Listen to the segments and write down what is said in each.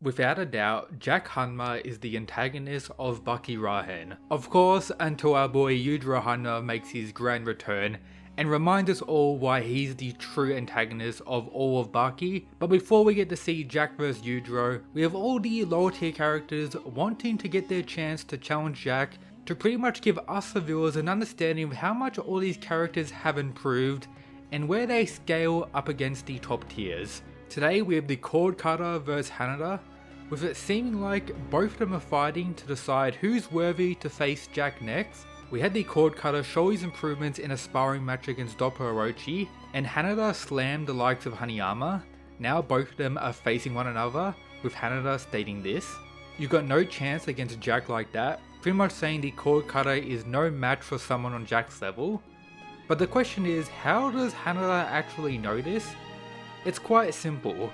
Without a doubt, Jack Hanma is the antagonist of Baki Rahen. Of course, until our boy Yujiro Hanma makes his grand return and reminds us all why he's the true antagonist of all of Baki. But before we get to see Jack vs Yujiro, we have all the lower tier characters wanting to get their chance to challenge Jack to pretty much give us the viewers an understanding of how much all these characters have improved and where they scale up against the top tiers. Today we have the Cord Cutter vs Hanada, with it seeming like both of them are fighting to decide who's worthy to face Jack next. We had the Cord Cutter show his improvements in a sparring match against Doppo Orochi, and Hanada slammed the likes of Hanayama. Now both of them are facing one another, with Hanada stating this: "You got no chance against Jack like that," pretty much saying the Cord Cutter is no match for someone on Jack's level. But the question is, how does Hanada actually know this? It's quite simple.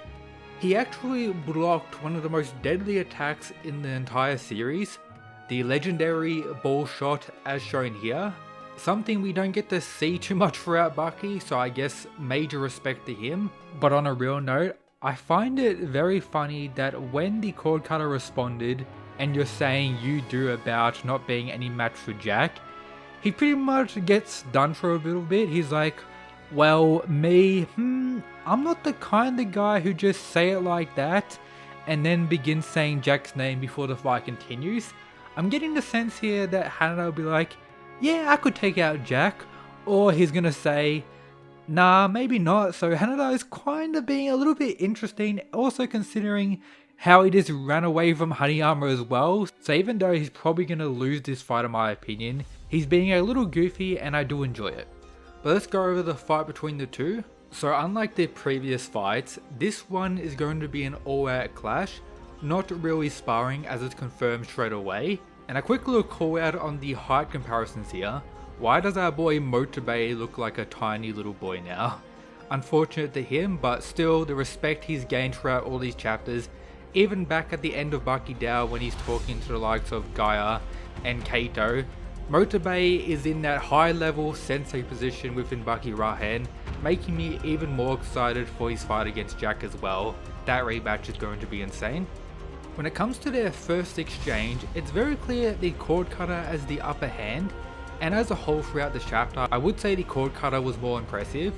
He actually blocked one of the most deadly attacks in the entire series, the legendary ball shot as shown here. Something we don't get to see too much throughout Baki, so I guess major respect to him. But on a real note, I find it very funny that when the Cord Cutter responded, and you're saying you do about not being any match for Jack, he pretty much gets done for a little bit. He's like, well, me, I'm not the kind of guy who just say it like that and then begins saying Jack's name before the fight continues. I'm getting the sense here that Hanada will be like, yeah, I could take out Jack, or he's gonna say, nah, maybe not. So Hanada is kind of being a little bit interesting, also considering how he just ran away from Hanayama as well. So even though he's probably gonna lose this fight in my opinion, he's being a little goofy and I do enjoy it. But let's go over the fight between the two. So unlike the previous fights, this one is going to be an all-out clash, not really sparring as it's confirmed straight away. And a quick little call out on the height comparisons here. Why does our boy Motobe look like a tiny little boy now? Unfortunate to him, but still the respect he's gained throughout all these chapters, even back at the end of Baki Dao when he's talking to the likes of Gaia and Kaito. Motobe is in that high level sensei position within Baki Rahen, making me even more excited for his fight against Jack as well. That rematch is going to be insane. When it comes to their first exchange, it's very clear that the Cord Cutter has the upper hand, and as a whole throughout the chapter, I would say the Cord Cutter was more impressive.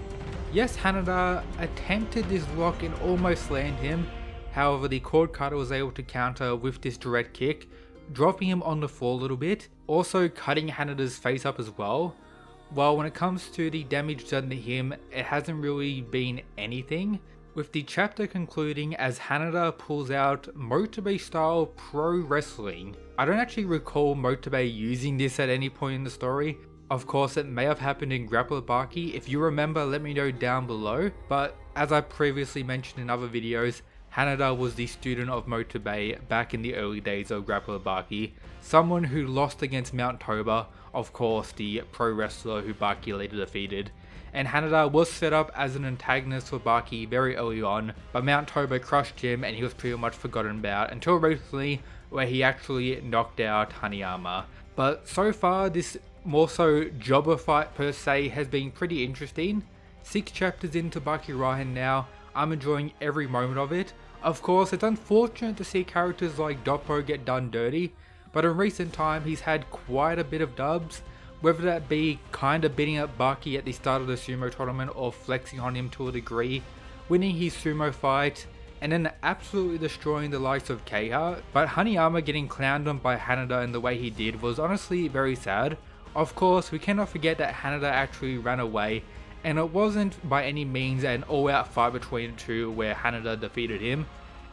Yes, Hanada attempted this lock and almost landed him, however the Cord Cutter was able to counter with this direct kick, dropping him on the floor a little bit, also cutting Hanada's face up as well. While when it comes to the damage done to him, it hasn't really been anything, with the chapter concluding as Hanada pulls out Motobe style pro wrestling. I don't actually recall Motobe using this at any point in the story. Of course it may have happened in Grappler Baki. If you remember, let me know down below. But as I previously mentioned in other videos, Hanada was the student of Motobe back in the early days of Grappler Baki, someone who lost against Mount Toba, of course the pro wrestler who Baki later defeated. And Hanada was set up as an antagonist for Baki very early on, but Mount Toba crushed him and he was pretty much forgotten about until recently, where he actually knocked out Hanayama. But so far this more so jobber fight per se has been pretty interesting. 6 chapters into Baki Rahen now, I'm enjoying every moment of it. Of course, it's unfortunate to see characters like Doppo get done dirty, but in recent time he's had quite a bit of dubs, whether that be kinda beating up Baki at the start of the sumo tournament or flexing on him to a degree, winning his sumo fight, and then absolutely destroying the likes of Keiha. But Hanayama getting clowned on by Hanada in the way he did was honestly very sad. Of course, we cannot forget that Hanada actually ran away, and it wasn't by any means an all-out fight between the two where Hanada defeated him.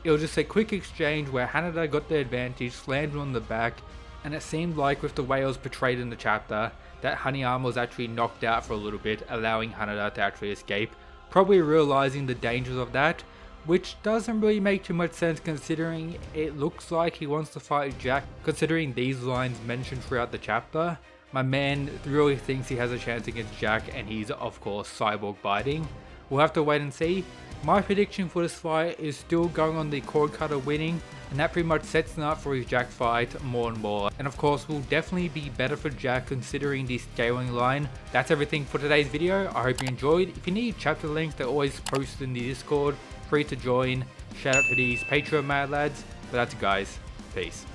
It was just a quick exchange where Hanada got the advantage, slammed him on the back, and it seemed like with the way it was portrayed in the chapter, that Hanayama was actually knocked out for a little bit, allowing Hanada to actually escape, probably realizing the dangers of that, which doesn't really make too much sense considering it looks like he wants to fight Jack, considering these lines mentioned throughout the chapter. My man really thinks he has a chance against Jack, and he's of course cyborg biting. We'll have to wait and see. My prediction for this fight is still going on the Cord Cutter winning, and that pretty much sets him up for his Jack fight more and more. And of course will definitely be better for Jack considering the scaling line. That's everything for today's video. I hope you enjoyed. If you need chapter links, they're always posted in the Discord, free to join. Shout out to these Patreon mad lads. But that's it guys. Peace.